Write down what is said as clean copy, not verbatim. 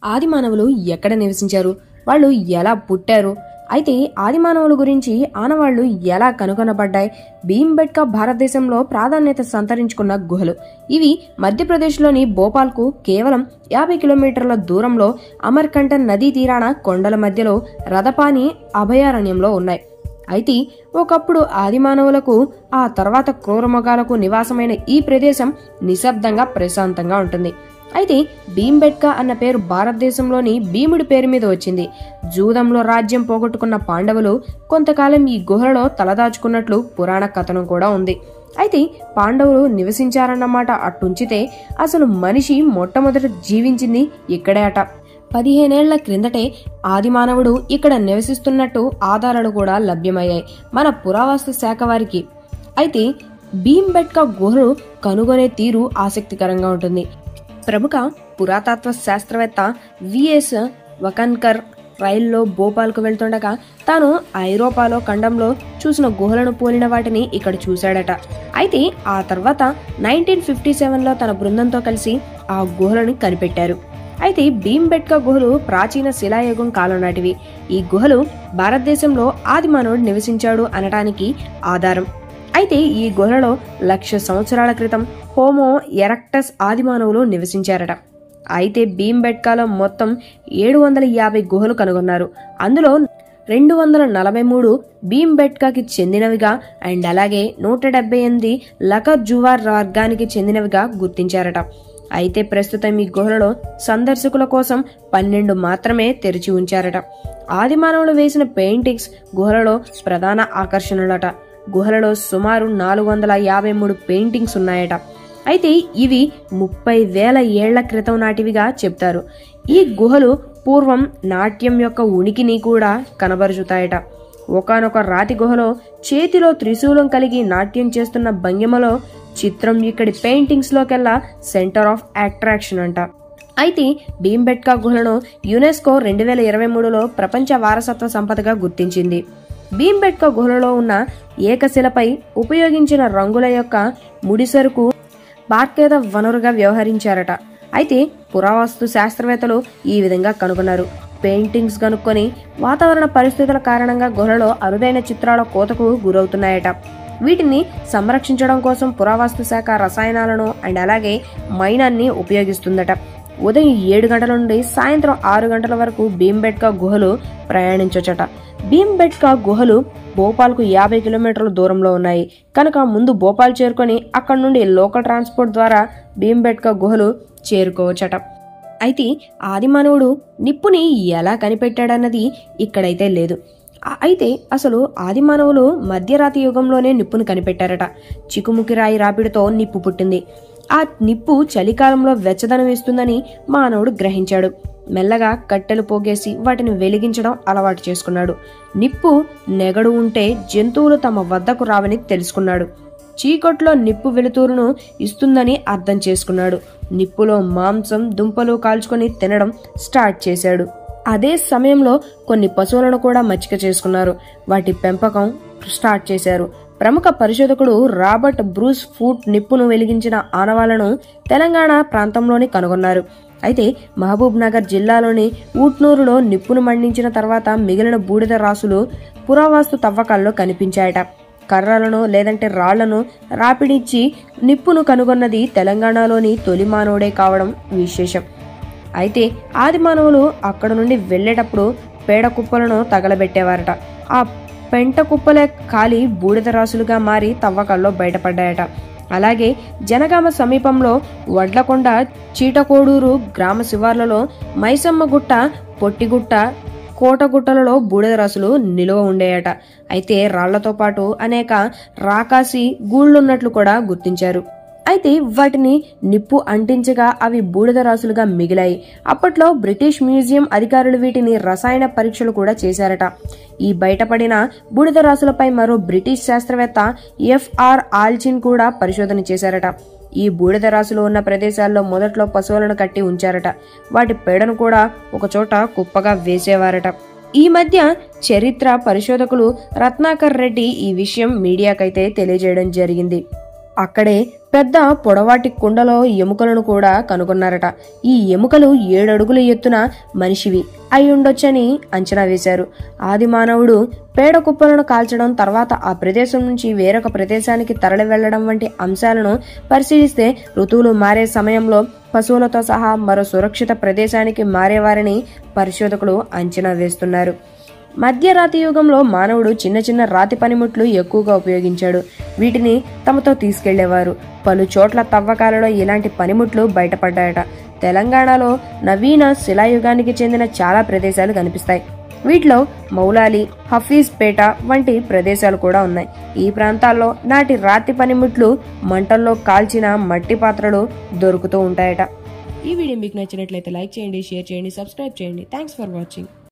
ఆది మానవులు ఎక్కడ నివసించారు, వాళ్ళు ఎలా పుట్టారు, అయితే ఆది మానవుల గురించి ఆనవాళ్లు ఎలా కనుగొనబడ్డాయి, భీంబెట్కా భారతదేశంలో ప్రాధాన్యత సంతరించుకున్న గుహలు. ఇవి మధ్యప్రదేశ్లోని భోపాల్కు కేవలం 50 కిలోమీటర్ల దూరంలో అమర్కంటక్ నదీ తీరాన కొండల మధ్యలో రథపాని అభయారణ్యంలో ఉన్నాయి. అయితే ఒకప్పుడు ఆది మానవులకు, ఆ తర్వాత క్రూరమృగాలకు నివాసమైన ఈ ప్రదేశం నిశ్శబ్దంగా ప్రశాంతంగా ఉంటుంది. అయితే భీంబెట్కా అన్న పేరు భారతదేశంలోని భీముడి పేరు మీద వచ్చింది. జూదంలో రాజ్యం పోగొట్టుకున్న పాండవులు కొంతకాలం ఈ గుహలలో తలదాచుకున్నట్లు పురాణ కథనం కూడా ఉంది. అయితే పాండవులు నివసించారన్నమాట అట్టుంచితే, అసలు మనిషి మొట్టమొదట జీవించింది ఇక్కడే అట. 15 ఏళ్ల క్రిందటే ఆది మానవుడు ఇక్కడ నివసిస్తున్నట్టు ఆధారాలు కూడా లభ్యమయ్యాయి మన పురావస్తు శాఖ వారికి. అయితే భీంబెట్కా గుహలు కనుగొనే తీరు ఆసక్తికరంగా ఉంటుంది. ప్రముఖ పురాతత్వ శాస్త్రవేత్త విఎస్ వకన్కర్ రైల్లో భోపాల్కు వెళ్తుండగా తాను ఐరోపాలో ఖండంలో చూసిన గుహలను పోలిన వాటిని ఇక్కడ చూశాడట. అయితే ఆ తర్వాత 1957లో తన బృందంతో కలిసి ఆ గుహలను కనిపెట్టారు. అయితే భీంబెట్కా గుహలు ప్రాచీన శిలాయుగం కాలం నాటివి. ఈ గుహలు భారతదేశంలో ఆది మానవుడు నివసించాడు అనటానికి ఆధారం. అయితే ఈ గుహలలో 1,00,000 సంవత్సరాల క్రితం హోమో ఎరెక్టస్ ఆది మానవులు నివసించారట. అయితే భీంబెట్కాలో మొత్తం 750 గుహలు కనుగొన్నారు. అందులో 243 భీంబెట్కాకి చెందినవిగా అండ్ అలాగే 178 లకర్ జువార్ వర్గానికి చెందినవిగా గుర్తించారట. అయితే ప్రస్తుతం ఈ గుహలలో సందర్శకుల కోసం 12 మాత్రమే తెరిచి ఉంచారట. ఆది మానవులు వేసిన పెయింటింగ్స్ గుహలలో ప్రధాన ఆకర్షణలట. గుహలలో సుమారు 453 పెయింటింగ్స్ ఉన్నాయట. అయితే ఇవి 30,000 ఏళ్ల క్రితం నాటివిగా చెప్తారు. ఈ గుహలు పూర్వం నాట్యం యొక్క ఉనికిని కూడా కనబరుచుతాయట. ఒకానొక రాతి గుహలో చేతిలో త్రిశూలం కలిగి నాట్యం చేస్తున్న భంగిమలో చిత్రం ఇక్కడి పెయింటింగ్స్ లోకెల్లా సెంటర్ ఆఫ్ అట్రాక్షన్ అంట. అయితే భీంబెట్కా గుహలను యునెస్కో 2023లో ప్రపంచ వారసత్వ సంపదగా గుర్తించింది. భీంబెట్కా గుహలలో ఉన్న ఏకశిలపై ఉపయోగించిన రంగుల యొక్క ముడిసరుకు బార్కేద వనరుగా వ్యవహరించారట. అయితే పురావస్తు శాస్త్రవేత్తలు ఈ విధంగా కనుగొన్నారు. పెయింటింగ్స్ కనుక్కొని వాతావరణ పరిస్థితుల కారణంగా గుహలలో అరుదైన చిత్రాల కోతకు గురవుతున్నాయట. వీటిని సంరక్షించడం కోసం పురావస్తు శాఖ రసాయనాలను అండ్ అలాగే మైనాన్ని ఉపయోగిస్తుందట. ఉదయం 7 గంటల నుండి సాయంత్రం 6 గంటల వరకు భీంబెట్కా గుహలు ప్రయాణించొచ్చట. భీంబెట్కా గుహలు భోపాల్కు 50 కిలోమీటర్ల దూరంలో ఉన్నాయి కనుక ముందు భోపాల్ చేరుకొని అక్కడి నుండి లోకల్ ట్రాన్స్పోర్ట్ ద్వారా భీంబెట్కా గుహలు చేరుకోవచ్చట. అయితే ఆది మానవుడు నిప్పుని ఎలా కనిపెట్టాడన్నది ఇక్కడైతే లేదు. అయితే అసలు ఆది మానవులు మధ్యరాతి యుగంలోనే నిప్పును కనిపెట్టారట. చికుముకి రాయి రాపిడితో నిప్పు పుట్టింది. ఆ నిప్పు చలికాలంలో వెచ్చదనం ఇస్తుందని మానవుడు గ్రహించాడు. మెల్లగా కట్టెలు పోగేసి వాటిని వెలిగించడం అలవాటు చేసుకున్నాడు. నిప్పు నెగడు ఉంటే జంతువులు తమ వద్దకు రావని తెలుసుకున్నాడు. చీకట్లో నిప్పు వెలుతురును ఇస్తుందని అర్థం చేసుకున్నాడు. నిప్పులో మాంసం దుంపలు కాల్చుకొని తినడం స్టార్ట్ చేశాడు. అదే సమయంలో కొన్ని పశువులను కూడా మచ్చిక చేసుకున్నారు. వాటి పెంపకం స్టార్ట్ చేశారు. ప్రముఖ పరిశోధకుడు రాబర్ట్ బ్రూస్ ఫూట్ నిప్పును వెలిగించిన ఆనవాళ్లను తెలంగాణ ప్రాంతంలోని కనుగొన్నారు. అయితే మహబూబ్ నగర్ జిల్లాలోని ఊట్నూరులో నిప్పును మండించిన తర్వాత మిగిలిన బూడిద రాసులు పురావస్తు తవ్వకాల్లో కనిపించాయట. కర్రలను లేదంటే రాళ్లను రాపిడిచ్చి నిప్పును కనుగొన్నది తెలంగాణలోని తొలి మానవుడే కావడం విశేషం. అయితే ఆది మానవులు అక్కడ నుండి వెళ్లేటప్పుడు పేడ కుప్పలను తగలబెట్టేవారట. ఆ పెంట కుప్పలే కాలి బూడిద రాసులుగా మారి తవ్వకాల్లో బయటపడ్డాయట. అలాగే జనగామ సమీపంలో వడ్లకొండ చీటకోడూరు గ్రామ శివార్లలో మైసమ్మ గుట్ట, పొట్టిగుట్ట, కోటగుట్టలలో బూడిద రాసులు నిలువ ఉండేయట. అయితే రాళ్లతో పాటు అనేక రాకాసి గూళ్లున్నట్లు కూడా గుర్తించారు. అయితే వాటిని నిప్పు అంటించగా అవి బూడిద రాసులుగా మిగిలాయి. అప్పట్లో బ్రిటిష్ మ్యూజియం అధికారులు వీటిని రసాయన పరీక్షలు కూడా చేశారట. ఈ బయటపడిన బూడిద రాసులపై మరో బ్రిటిష్ శాస్త్రవేత్త ఎఫ్ఆర్ ఆల్చిన్ కూడా పరిశోధన చేశారట. ఈ బూడిద రాసులు ఉన్న ప్రదేశాల్లో మొదట్లో పశువులను కట్టి ఉంచారట. వాటి పేడను కూడా ఒకచోట కుప్పగా వేసేవారట. ఈ మధ్య చరిత్ర పరిశోధకులు రత్నాకర్ రెడ్డి ఈ విషయం మీడియాకైతే తెలియజేయడం జరిగింది. అక్కడే పెద్ద పొడవాటి కుండలో ఎముకలను కూడా కనుగొన్నారట. ఈ ఎముకలు 7 అడుగుల ఎత్తున మనిషివి అయి ఉండొచ్చని అంచనా వేశారు. ఆది మానవుడు పేడ కుప్పలను కాల్చడం, తర్వాత ఆ ప్రదేశం నుంచి వేరొక ప్రదేశానికి తరలి వెళ్లడం వంటి అంశాలను పరిశీలిస్తే ఋతువులు మారే సమయంలో పశువులతో సహా మరో సురక్షిత ప్రదేశానికి మారేవారని పరిశోధకులు అంచనా వేస్తున్నారు. మధ్యరాతి యుగంలో మానవుడు చిన్న చిన్న రాతి పనిముట్లు ఎక్కువగా ఉపయోగించాడు. వీటిని తమతో తీసుకెళ్లేవారు. పలు చోట్ల తవ్వకాలలో ఇలాంటి పనిముట్లు బయటపడ్డాయట. తెలంగాణలో నవీన శిలాయుగానికి చెందిన చాలా ప్రదేశాలు కనిపిస్తాయి. వీటిలో మౌలాలి, హఫీజ్పేట వంటి ప్రదేశాలు కూడా ఉన్నాయి. ఈ ప్రాంతాల్లో నాటి రాతి పనిముట్లు, మంటల్లో కాల్చిన మట్టి పాత్రలు దొరుకుతూ ఉంటాయట. ఈ వీడియో మీకు నచ్చినట్లయితే లైక్ చేయండి, షేర్ చేయండి, సబ్స్క్రైబ్ చేయండి. Thanks for watching.